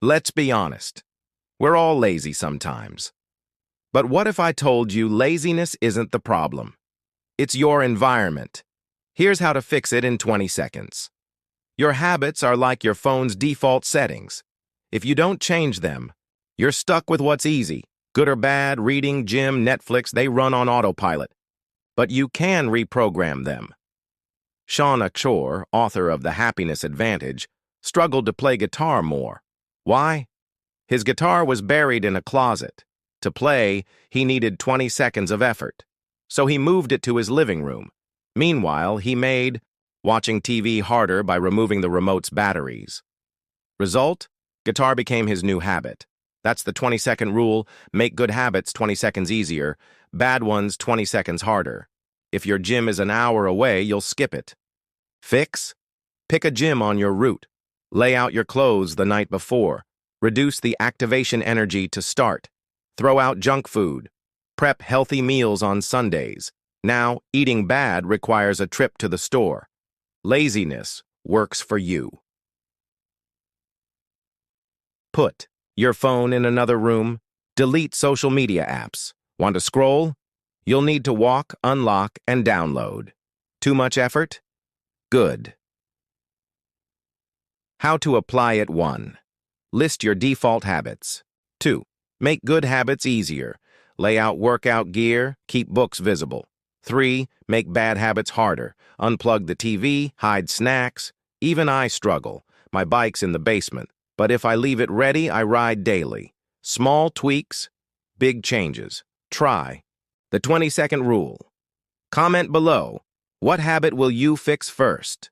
Let's be honest. We're all lazy sometimes. But what if I told you laziness isn't the problem? It's your environment. Here's how to fix it in 20 seconds. Your habits are like your phone's default settings. If you don't change them, you're stuck with what's easy. Good or bad, reading, gym, Netflix, they run on autopilot. But you can reprogram them. Shauna Chor, author of The Happiness Advantage, struggled to play guitar more. Why? His guitar was buried in a closet. To play, he needed 20 seconds of effort. So he moved it to his living room. Meanwhile, he made watching TV harder by removing the remote's batteries. Result? Guitar became his new habit. That's the 20-second rule. Make good habits 20 seconds easier, bad ones 20 seconds harder. If your gym is an hour away, you'll skip it. Fix? Pick a gym on your route. Lay out your clothes the night before. Reduce the activation energy to start. Throw out junk food. Prep healthy meals on Sundays. Now, eating bad requires a trip to the store. Laziness works for you. Put your phone in another room. Delete social media apps. Want to scroll? You'll need to walk, unlock, and download. Too much effort? Good. How to apply it. 1. List your default habits. 2. Make good habits easier. Lay out workout gear, keep books visible. 3. Make bad habits harder. Unplug the TV, hide snacks. Even I struggle. My bike's in the basement, but if I leave it ready, I ride daily. Small tweaks, big changes. Try. The 20-second rule. Comment below. What habit will you fix first?